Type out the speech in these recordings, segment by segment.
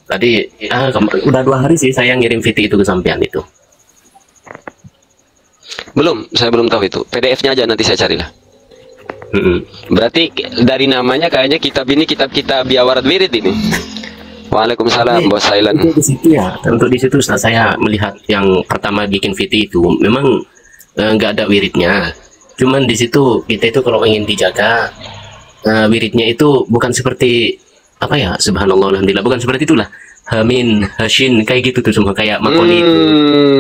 Tadi udah 2 hari sih saya ngirim VT itu ke sampean itu. Belum, saya belum tahu itu. PDF-nya aja nanti saya carilah. Berarti dari namanya kayaknya kitab ini kitab Biawarat Wirid ini. Waalaikumsalam, Bos Thailand. Untuk di situ ya, untuk di situ Ustaz, saya melihat yang pertama bikin VT itu memang nggak ada wiridnya. Cuman di situ kita itu kalau ingin dijaga wiridnya itu bukan seperti apa ya, subhanallah, alhamdulillah, bukan seperti itulah. Hamin, Hashin, kayak gitu tuh semua kayak makoli itu.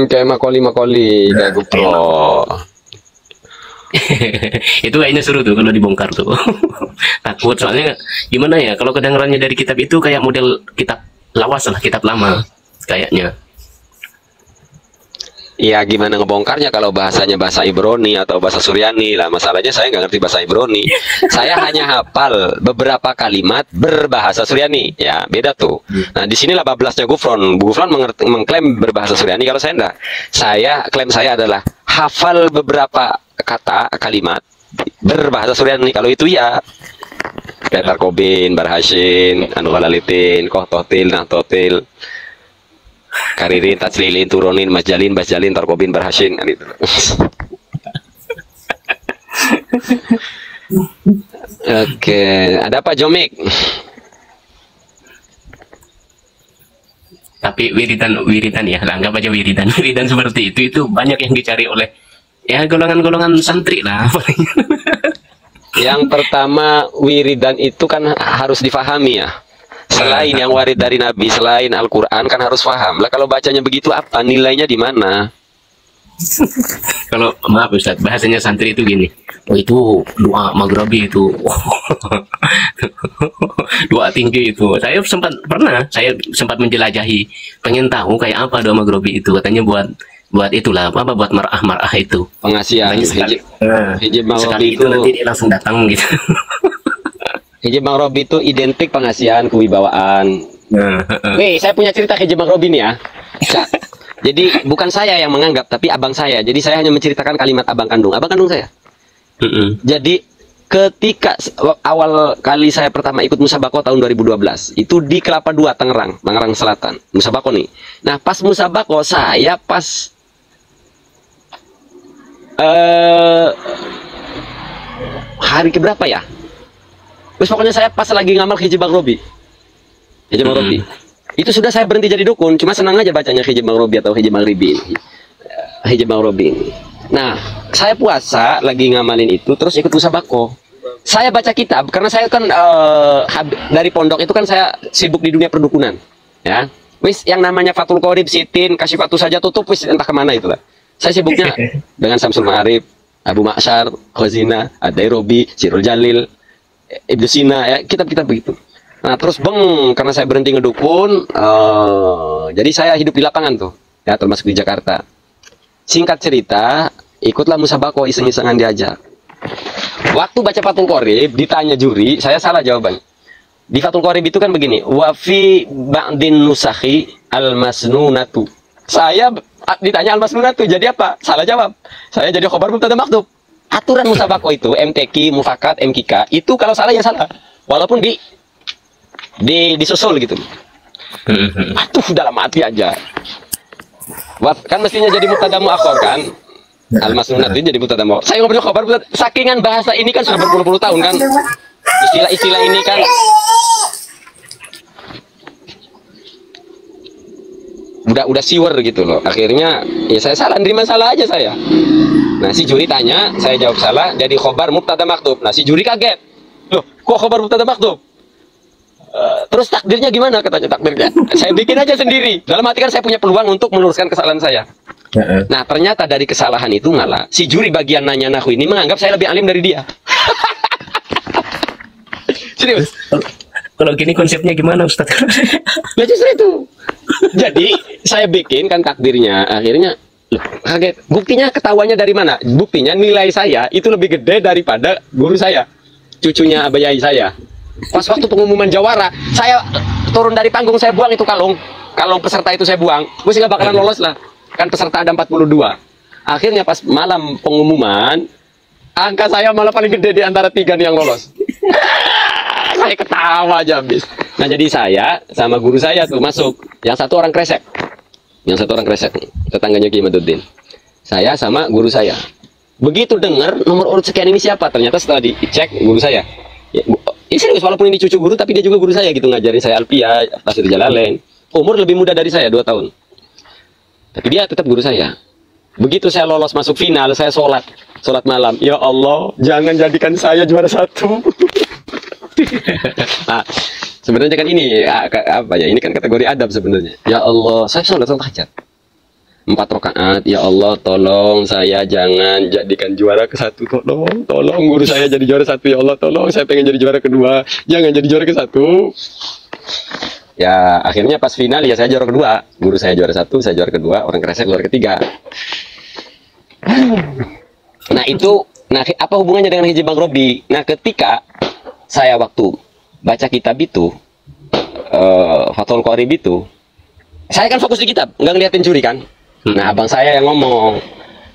Kayak makoli, kayak GoPro. Itu kayaknya seru tuh kalau dibongkar tuh. Takut soalnya gimana ya, kalau kedengarannya dari kitab itu kayak model kitab lawas lah, kitab lama kayaknya. Ya gimana ngebongkarnya kalau bahasanya bahasa Ibrani atau bahasa Suryani lah. Masalahnya saya nggak ngerti bahasa Ibrani. Saya hanya hafal beberapa kalimat berbahasa Suryani. Ya beda tuh. Nah di sinilah bablasnya Gufron. Gufron mengklaim berbahasa Suryani, kalau saya enggak. Klaim saya adalah hafal beberapa kata kalimat berbahasa Suryani. Kalau itu ya Petar Kobin, Barhashin, Anu Kalalitin, Koh Totil, Nah Totil, Karirin, Tajlilin, Turunin, Masjalin, Basjalin, Tarkobin, Barhashin, kan itu. Oke, ada apa Jomik? Tapi wiridan ya, anggap aja wiridan seperti itu banyak yang dicari oleh ya golongan-golongan santri lah. Yang pertama, wiridan itu kan harus difahami ya. Selain yang warid dari Nabi, selain Al-Quran kan harus paham. Lah kalau bacanya begitu apa? Nilainya di mana? Kalau maaf Ustaz, bahasanya santri itu gini. Oh itu doa maghribi itu. Doa tinggi itu. Saya sempat menjelajahi, pengen tahu kayak apa doa maghribi itu. Katanya buat itulah apa, buat marah itu. Pengasihan. Hijab maghribi itu nanti dia langsung datang gitu. Hijab maghribi itu identik pengasihan, kewibawaan. Wih, saya punya cerita hijab maghribi nih ya. Jadi bukan saya yang menganggap, tapi abang saya. Jadi saya hanya menceritakan kalimat abang kandung saya. Jadi ketika awal kali saya pertama ikut musabako tahun 2012, itu di Kelapa II, Tangerang Selatan, musabako nih. Nah pas musabako saya hari keberapa ya? Terus pokoknya saya pas lagi ngamal hijab maghribi. Itu sudah saya berhenti jadi dukun, cuma senang aja bacanya hijab maghribi atau hijab maghribi ini. Nah, saya puasa lagi ngamalin itu, terus ikut musabako. Saya baca kitab karena saya kan dari pondok itu kan saya sibuk di dunia perdukunan, ya. Wis yang namanya Fathul Qorib, Sitin, Kasifatu saja tutup wis entah kemana itulah. Saya sibuknya dengan Samsul Ma'arif, Abu Ma'syar, Khazina, Ad-Dairobi, Sirul Jalil, Ibnu Sina, ya kitab-kitab begitu. Nah terus karena saya berhenti ngedukun, jadi saya hidup di lapangan tuh, ya termasuk di Jakarta. Singkat cerita, ikutlah musabako, iseng-isengan diajak. Waktu baca Fathul Qorib, ditanya juri, saya salah jawaban. Di Fathul Qorib itu kan begini, wafi ba'din nusakhi al-masnunatu. Saya ditanya al-masnunatu, jadi apa? Salah jawab. Saya jadi khobar mubtada maktub. Aturan musabako itu, MTQ, Mufakat, MKK, itu kalau salah ya salah. Walaupun disusul gitu. Aduh, dalam hati aja. Kan mestinya jadi mubtada muakhar kan? Al-masnunat itu jadi mubtada muakhar. Saya ngobrol khabar, sakingan bahasa ini kan sudah berpuluh-puluh tahun kan. Istilah-istilah ini kan udah siwer gitu loh. Akhirnya ya saya salah, nerima salah aja saya. Nah si juri tanya, saya jawab salah, jadi khobar mubtada maktub. Nah si juri kaget, loh kok khobar mubtada maktub? Terus takdirnya gimana, katanya takdirnya? Saya bikin aja sendiri. Dalam hati kan saya punya peluang untuk meluruskan kesalahan saya. Nah ternyata dari kesalahan itu malah si juri bagian nanya nahu ini menganggap saya lebih alim dari dia. Serius. Kalau gini konsepnya gimana Ustaz? Nah justru itu. Jadi saya bikin kan takdirnya, akhirnya kaget. Buktinya ketawanya dari mana? Buktinya nilai saya itu lebih gede daripada guru saya, cucunya abayai saya. Pas waktu pengumuman jawara, saya turun dari panggung, saya buang itu kalung peserta itu saya buang. Gue sih gak bakalan lolos lah. Kan peserta ada 42. Akhirnya pas malam pengumuman, angka saya malah paling gede di antara 3 nih yang lolos. Saya ketawa aja habis. Nah jadi saya sama guru saya tuh masuk. Yang satu orang kresek. Yang satu orang kresek. Tetangganya Kiai Maduddin. Saya sama guru saya. Begitu dengar nomor urut sekian ini siapa? Ternyata setelah dicek guru saya. Ya, ini serius, walaupun ini cucu guru, tapi dia juga guru saya gitu. Ngajarin saya Alfiah, Tafsir Jalalain. Umur lebih muda dari saya, 2 tahun. Tapi dia tetap guru saya. Begitu saya lolos masuk final, saya sholat malam. Ya Allah, jangan jadikan saya juara 1. Nah, sebenarnya kan ini apa ya? Ini kan kategori adab sebenarnya. Ya Allah, saya sholat tahajud 4 rakaat. Ya Allah, tolong saya jangan jadikan juara ke-1. Tolong guru saya jadi juara 1. Ya Allah, tolong saya pengen jadi juara kedua. Jangan jadi juara ke-1. Ya akhirnya pas final ya saya juara kedua. Guru saya juara 1, saya juara kedua. Orang kresek juara ketiga. Nah itu, apa hubungannya dengan hijab Bang Robi? Nah ketika saya waktu baca kitab itu, Fathul Qorib itu, saya kan fokus di kitab, nggak ngeliatin juri kan. Nah abang saya yang ngomong,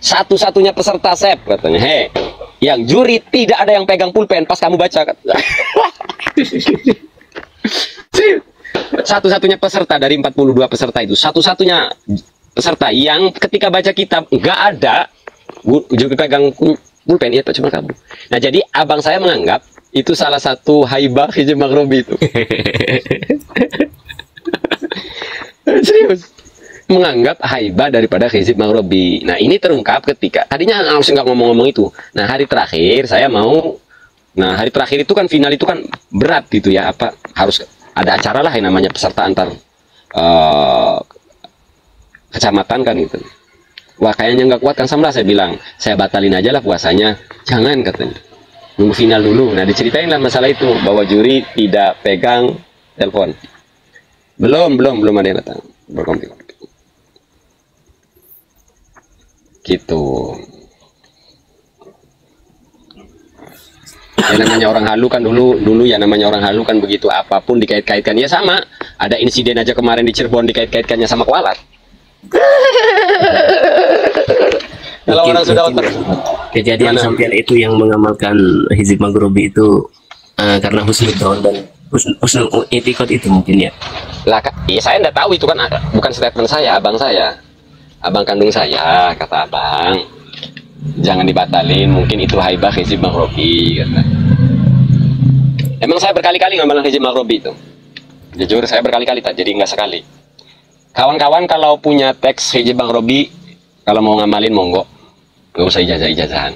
satu-satunya peserta Sep katanya, hei, yang juri tidak ada yang pegang pulpen pas kamu baca. Satu-satunya peserta dari 42 peserta itu, satu-satunya peserta yang ketika baca kitab nggak ada juga pegang pulpen, ya cuma kamu. Nah jadi abang saya menganggap itu salah satu haibah hijab Bang Robi itu. Serius, menganggap haibah daripada hizib Bang Robi. Nah ini terungkap ketika tadinya langsung nggak ngomong-ngomong itu. Nah hari terakhir saya mau, nah hari terakhir itu kan final itu kan berat gitu ya, apa harus ada acara lah yang namanya peserta antar kecamatan kan gitu. Wah kayaknya nggak kuat kan Samlah, saya bilang saya batalin aja lah puasanya. Jangan katanya, nunggu final dulu. Nah diceritain lah masalah itu, bahwa juri tidak pegang telepon. Belum ada yang datang berkompi gitu. Ya namanya orang halu kan dulu ya, namanya orang halu kan begitu, apapun dikait-kaitkan. Ya sama, ada insiden aja kemarin di Cirebon dikait-kaitkannya sama kualat. Kalau orang sudah kejadian sampean itu yang mengamalkan hizib Bang Robi itu karena husnudzon dan husnul i'tiqad itu mungkin ya. Lah, ya saya enggak tahu, itu kan bukan statement saya, abang kandung saya, kata abang jangan dibatalin, mungkin itu haibah hizib Bang Robi kata. Emang saya berkali-kali ngamalin hizib Bang Robi itu, jujur saya berkali-kali tak, jadi enggak sekali. Kawan-kawan kalau punya teks hizib Bang Robi, kalau mau ngamalin monggo, nggak usah ijazah-ijazahan.